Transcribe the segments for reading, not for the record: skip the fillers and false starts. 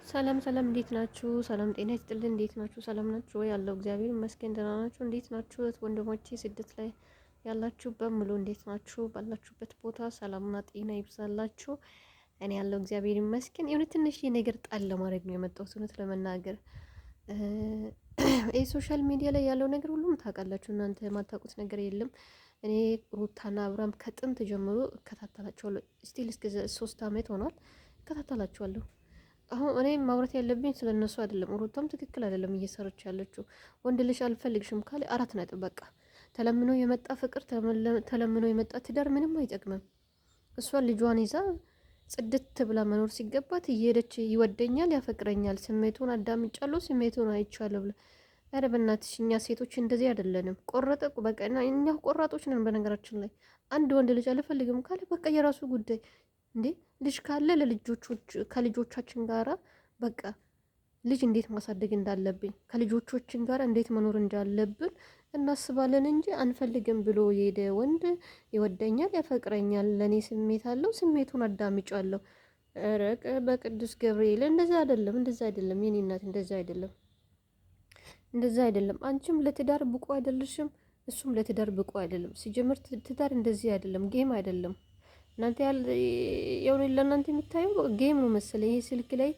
ሰላም ሰላም፣ እንዴት ናችሁ? ሰላም ጤና ይስጥልን። እንዴት ናችሁ? ሰላም ናችሁ ወይ? ያለው እግዚአብሔር ይመስገን ደህና ናችሁ? እንዴት ናችሁ? ወንድሞቼ ስደት ላይ ያላችሁ በሙሉ እንዴት ናችሁ? ባላችሁበት ቦታ ሰላምና ጤና ይብዛላችሁ። እኔ ያለው እግዚአብሔር ይመስገን። የሆነ ትንሽ ነገር ጣል ለማድረግ ነው የመጣሁት። እውነት ለመናገር ሶሻል ሚዲያ ላይ ያለው ነገር ሁሉም ታውቃላችሁ። እናንተ የማታውቁት ነገር የለም። እኔ ሩታና አብርሃም ከጥንት ጀምሮ እከታተላቸዋለሁ። ስቲል እስከ 3 ዓመት ሆኗል እከታተላቸዋለሁ። አሁን እኔ ማውራት ያለብኝ ስለነሱ አይደለም። ሩታም ትክክል አይደለም እየሰረች ያለችው። ወንድ ልጅ አልፈልግሽም ካለ 4 ነጥብ በቃ። ተለምኖ የመጣ ፍቅር፣ ተለምኖ የመጣ ትዳር ምንም አይጠቅምም። እሷ ልጇን ይዛ ጽድት ብላ መኖር ሲገባት እየሄደች ይወደኛል፣ ያፈቅረኛል፣ ስሜቱን አዳምጫለሁ፣ ስሜቱን አይቻለሁ ብላ ኧረ በእናትሽ እኛ ሴቶች እንደዚህ አይደለንም። ቆረጠ በቃ እኛ ቆራጦች ነን። በነገራችን ላይ አንድ ወንድ ልጅ አልፈልግም ካለ በቃ የራሱ ጉዳይ እንዴ። ልጅ ካለ ከልጆቻችን ጋራ በቃ ልጅ እንዴት ማሳደግ እንዳለብኝ ከልጆቻችን ጋር እንዴት መኖር እንዳለብን እናስባለን እንጂ አንፈልግም ብሎ የሄደ ወንድ ይወደኛል፣ ያፈቅረኛል፣ ለእኔ ስሜት አለው፣ ስሜቱን አዳምጫለሁ። ኧረ በቅዱስ ገብርኤል እንደዛ አይደለም፣ እንደዛ አይደለም የኔ እናት፣ እንደዛ አይደለም፣ እንደዛ አይደለም። አንቺም ለትዳር ብቁ አይደለሽም፣ እሱም ለትዳር ብቁ አይደለም። ሲጀምር ትዳር እንደዚህ አይደለም፣ ጌም አይደለም። እናንተ ያው ለእናንተ የሚታየው ጌም ነው መሰለ። ይሄ ስልክ ላይ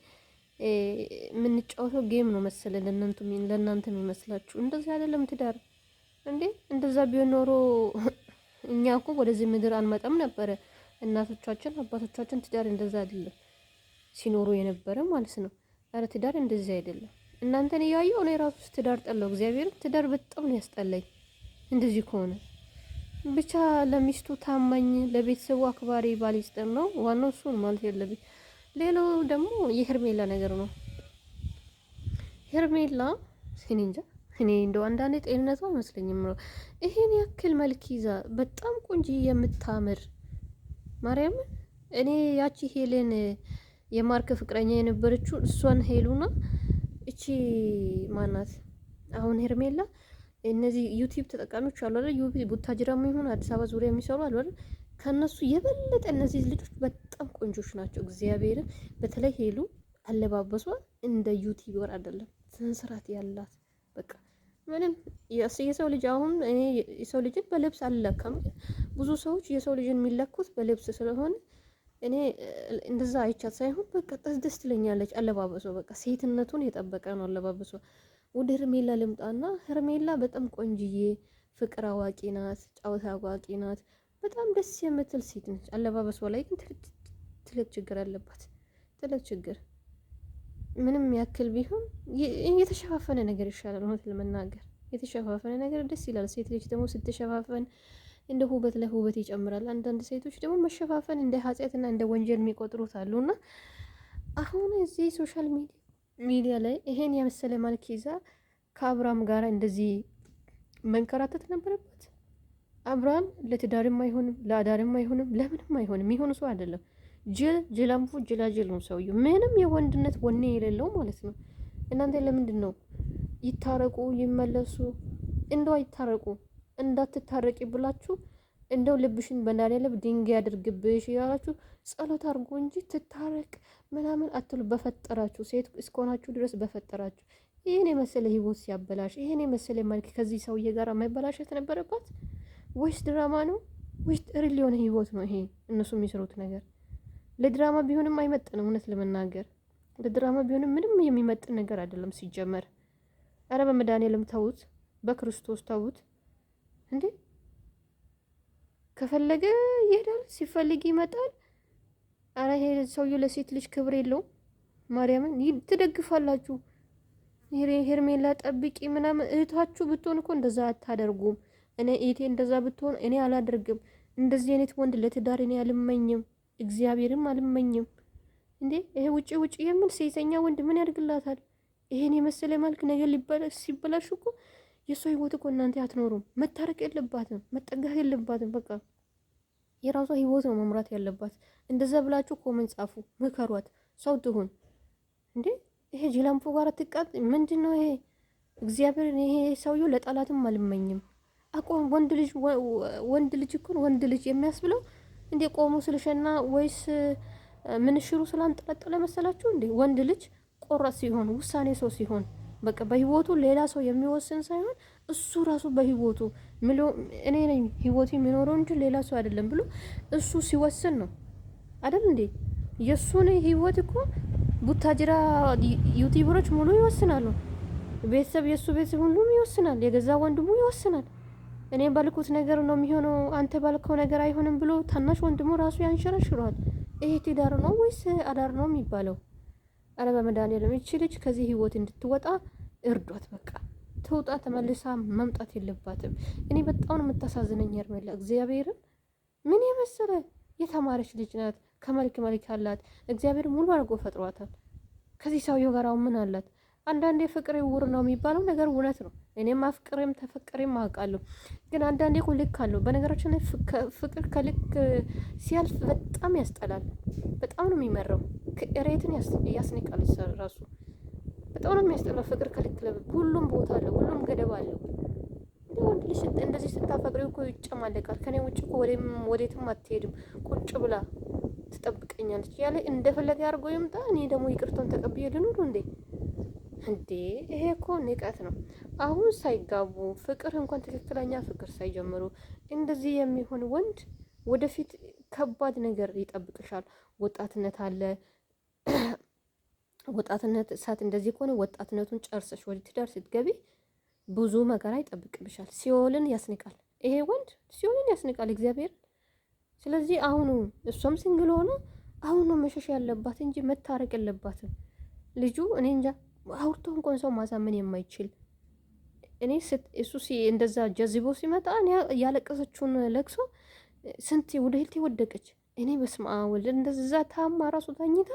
የምንጫወተው ጌም ነው መሰለ ለእናንተ የሚመስላችሁ። እንደዚህ አይደለም ትዳር እንዴ። እንደዛ ቢሆን ኖሮ እኛ እኮ ወደዚህ ምድር አንመጣም ነበረ። እናቶቻችን አባቶቻችን ትዳር እንደዛ አይደለም ሲኖሩ የነበረ ማለት ነው። ኧረ ትዳር እንደዚህ አይደለም። እናንተን እያየሁ እኔ ራሱ ትዳር ጠላው። እግዚአብሔር ትዳር በጣም ነው ያስጠላኝ እንደዚህ ከሆነ። ብቻ ለሚስቱ ታማኝ ለቤተሰቡ አክባሪ ባል ይስጠን ነው ዋናው። እሱ ነው ማለት ያለብኝ። ሌላው ደግሞ የሄርሜላ ነገር ነው። ሄርሜላ እኔ እንጃ፣ እኔ እንደው አንዳንዴ ጤንነቷ አይመስለኝም ነው ይሄን ያክል መልክ ይዛ በጣም ቆንጆ የምታምር ማርያም። እኔ ያቺ ሄለን የማርክ ፍቅረኛ የነበረችው እሷን ሄሉና እቺ ማናት አሁን ሄርሜላ እነዚህ ዩቲዩብ ተጠቃሚዎች አሉ አይደል? ዩቲዩብ ቡታጅራም ይሁን አዲስ አበባ ዙሪያ የሚሰሩ አሉ አይደል? ከነሱ የበለጠ እነዚህ ልጆች በጣም ቆንጆች ናቸው። እግዚአብሔርን በተለይ ሄሉ አለባበሷ እንደ ዩቲዩበር አይደለም፣ ስንስራት ያላት በቃ ምንም የሰው ልጅ አሁን እኔ የሰው ልጅን በልብስ አልለካም። ብዙ ሰዎች የሰው ልጅን የሚለኩት በልብስ ስለሆነ እኔ እንደዛ አይቻት ሳይሆን በቃ ደስ ትለኛለች አለባበሷ። በቃ ሴትነቱን የጠበቀ ነው አለባበሷ። ወደ ሄርሜላ ልምጣና ሄርሜላ በጣም ቆንጅዬ ፍቅር አዋቂ ናት፣ ጨዋታ አዋቂ ናት። በጣም ደስ የምትል ሴት ነች። አለባበሷ ላይ ግን ትልቅ ችግር አለባት። ትልቅ ችግር ምንም ያክል ቢሆን የተሸፋፈነ ነገር ይሻላል። እውነት ለመናገር የተሸፋፈነ ነገር ደስ ይላል። ሴት ልጅ ደግሞ ስትሸፋፈን እንደ ውበት ላይ ውበት ይጨምራል። አንዳንድ ሴቶች ደግሞ መሸፋፈን እንደ ኃጢአትና እንደ ወንጀል የሚቆጥሩት አሉና አሁን እዚህ ሶሻል ሚዲያ ላይ ይሄን የመሰለ መልክ ይዛ ከአብርሃም ጋር እንደዚህ መንከራተት ነበረበት። አብርሃም ለትዳርም አይሆንም፣ ለአዳርም አይሆንም፣ ለምንም አይሆንም። የሚሆን ሰው አይደለም። ጅላምፉ ጅላጅል ነው ሰውዬው። ምንም የወንድነት ወኔ የሌለው ማለት ነው። እናንተ ለምንድን ነው ይታረቁ ይመለሱ? እንደው አይታረቁ እንዳትታረቂ ብላችሁ እንደው ልብሽን በናለብ ድንጋይ ያድርግብሽ ያላችሁ ጸሎት አድርጎ እንጂ ትታረቅ ምናምን አትሉ። በፈጠራችሁ ሴት እስከሆናችሁ ድረስ በፈጠራችሁ ይሄን የመሰለ ህይወት ሲያበላሽ፣ ይሄን የመሰለ መልክ ከዚህ ሰውዬ ጋር መበላሸት ነበረባት ወይስ ድራማ ነው? ወይስ ሪል የሆነ ህይወት ነው? ይሄ እነሱ የሚሰሩት ነገር ለድራማ ቢሆንም አይመጥንም። እውነት ለመናገር ለድራማ ቢሆንም ምንም የሚመጥን ነገር አይደለም ሲጀመር። አረ በመድኃኒዓለም ተውት፣ በክርስቶስ ተውት እንዴ! ከፈለገ ይሄዳል፣ ሲፈልግ ይመጣል። አረ ይሄ ሰውዬው ለሴት ልጅ ክብር የለውም። ማርያምን ትደግፋላችሁ። ሄርሜላ ጠብቂ ምናምን። እህታችሁ ብትሆን እኮ እንደዛ አታደርጉም። እኔ እህቴ እንደዛ ብትሆን እኔ አላደርግም። እንደዚህ አይነት ወንድ ለትዳር እኔ አልመኝም፣ እግዚአብሔርም አልመኝም። እንዴ ይሄ ውጪ የምን ሴተኛ ወንድ ምን ያድርግላታል? ይሄን የመሰለ መልክ ነገር ሲበላሽ እኮ የሷ ህይወት እኮ እናንተ አትኖሩም። መታረቅ የለባትም፣ መጠጋት የለባትም። በቃ የራሷ ህይወት ነው መምራት ያለባት። እንደዛ ብላችሁ ኮመንት ጻፉ፣ ምከሯት፣ ሰው ትሁን። እንዴ ይሄ ጅላምፎ ጋር ትቃጥ ምንድነው ይሄ? እግዚአብሔር ይሄ ሰውዬው ለጠላትም አልመኝም። አቆም ወንድ ልጅ እኮ ወንድ ልጅ የሚያስብለው እንዴ ቆሞ ስለሸና ወይስ ምንሽሩ ስላንጠለጠለ መሰላችሁ እንዴ? ወንድ ልጅ ቆራጥ ሲሆን ውሳኔ ሰው ሲሆን በቃ በህይወቱ ሌላ ሰው የሚወስን ሳይሆን እሱ ራሱ በህይወቱ እኔ ነኝ ህይወቱ የሚኖረው እንጂ ሌላ ሰው አይደለም ብሎ እሱ ሲወስን ነው አይደል እንዴ? የሱን ህይወት እኮ ቡታጅራ ዩቲዩበሮች ሙሉ ይወስናሉ። ቤተሰብ የሱ ቤተሰብ ሁሉም ይወስናል። የገዛ ወንድሙ ይወስናል። እኔ ባልኩት ነገር ነው የሚሆነው፣ አንተ ባልከው ነገር አይሆንም ብሎ ታናሽ ወንድሙ ራሱ ያንሸረሽሯል። ይሄ ትዳር ነው ወይስ አዳር ነው የሚባለው? አረ በመድኃኒዓለም እቺ ልጅ ከዚህ ህይወት እንድትወጣ እርዷት። በቃ ትውጣ፣ ተመልሳ መምጣት የለባትም። እኔ በጣም ነው የምታሳዝነኝ ሄርሜላ። እግዚአብሔርን ምን የመሰለ የተማረች ልጅ ናት። ከመልክ መልክ አላት። እግዚአብሔር ሙሉ አድርጎ ፈጥሯታል። ከዚህ ሰውየው ጋር ምን አላት? አንዳንዴ ፍቅር ውር ነው የሚባለው ነገር እውነት ነው። እኔም አፍቅሬም ተፈቅሬም አውቃለሁ። ግን አንዳንዴ እኮ ልክ አለው። በነገራችን ላይ ፍቅር ከልክ ሲያልፍ በጣም ያስጠላል። በጣም ነው የሚመራው። እሬትን ያስንቃል ራሱ። በጣም ነው የሚያስጠላው ፍቅር ከልክ። ሁሉም ቦታ አለው፣ ሁሉም ገደብ አለው። ወንድ ልጅ እንደዚህ ስታፈቅሪው እኮ ይጨማለቃል። ከኔ ውጭ እኮ ወዴትም አትሄድም፣ ቁጭ ብላ ትጠብቀኛለች ያለ እንደፈለገ አድርጎ ይምጣ። እኔ ደግሞ ይቅርታውን ተቀብዬ ልኑር እንዴ? እንዴ ይሄ እኮ ንቀት ነው። አሁን ሳይጋቡ ፍቅር እንኳን ትክክለኛ ፍቅር ሳይጀምሩ እንደዚህ የሚሆን ወንድ ወደፊት ከባድ ነገር ይጠብቅሻል። ወጣትነት አለ። ወጣትነት እሳት እንደዚህ ከሆነ ወጣትነቱን ጨርሰሽ ወደ ትዳር ስትገቢ ብዙ መከራ ይጠብቅብሻል። ሲኦልን ያስንቃል። ይሄ ወንድ ሲኦልን ያስንቃል እግዚአብሔር። ስለዚህ አሁኑ እሷም ሲንግል ሆነ አሁኑ መሸሽ ያለባት እንጂ መታረቅ የለባትም ልጁ። እኔ እንጃ አውርቶ እንኳን ሰው ማሳመን የማይችል እኔ እሱ እንደዛ ጀዝቦ ሲመጣ እኔ ያለቀሰችውን ለቅሶ ስንት ወደ ህልቴ ወደቀች። እኔ በስመ አብ ወልድ እንደዛ ታማ ራሱ ተኝታ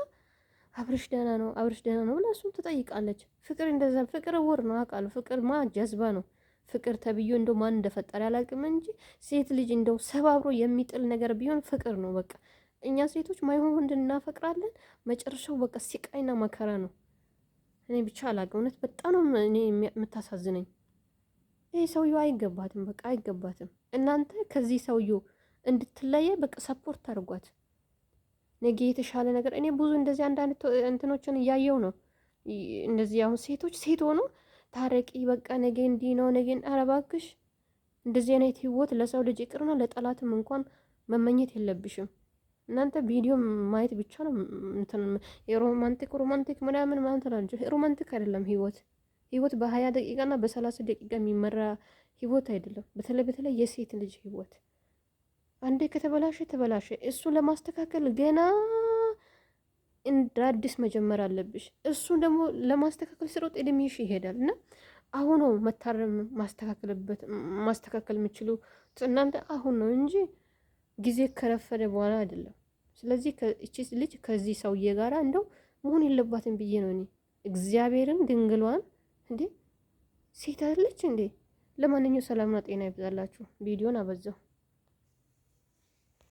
አብርሽ ደህና ነው አብርሽ ደህና ነው ብላ እሱም ትጠይቃለች። ፍቅር እንደዛ ፍቅር ውር ነው አውቃለሁ። ፍቅር ጀዝባ ነው። ፍቅር ተብዮ እንደው ማን እንደፈጠረ ያላቅም እንጂ ሴት ልጅ እንደው ሰባብሮ የሚጥል ነገር ቢሆን ፍቅር ነው። በቃ እኛ ሴቶች ማይሆን ወንድ እናፈቅራለን። መጨረሻው በቃ ሲቃይና መከራ ነው። እኔ ብቻ አላውቅም። እውነት በጣም ነው እኔ የምታሳዝነኝ። ይሄ ሰውየው አይገባትም፣ በቃ አይገባትም። እናንተ ከዚህ ሰውየው እንድትለየ በቃ ሰፖርት አድርጓት። ነገ የተሻለ ነገር እኔ ብዙ እንደዚህ አንዳንድ እንትኖችን እያየው ነው። እንደዚህ አሁን ሴቶች ሴት ሆኖ ታረቂ በቃ ነገ እንዲህ ነው ነገ። ኧረ እባክሽ እንደዚህ አይነት ህይወት ለሰው ልጅ ይቅርና ለጠላትም እንኳን መመኘት የለብሽም። እናንተ ቪዲዮ ማየት ብቻ ነው እንትን ሮማንቲክ ምናምን ማለት ነው። ሮማንቲክ አይደለም ህይወት። ህይወት በ20 ደቂቃና በ30 ደቂቃ የሚመራ ህይወት አይደለም። በተለይ የሴት ልጅ ህይወት አንዴ ከተበላሸ ተበላሸ። እሱ ለማስተካከል ገና እንደ አዲስ መጀመር አለብሽ። እሱ ደግሞ ለማስተካከል ስሮጥ እድሜሽ ይሄዳል እና አሁን መታረም ማስተካከል የምችሉ እናንተ አሁን ነው እንጂ ጊዜ ከረፈደ በኋላ አይደለም። ስለዚህ እቺ ልጅ ከዚህ ሰውዬ ጋራ እንደው መሆን የለባትም ብዬ ነው እኔ። እግዚአብሔርን ድንግሏን እንዴ ሴት አይደለች እንዴ? ለማንኛውም ሰላምና ጤና ይብዛላችሁ። ቪዲዮን አበዛው።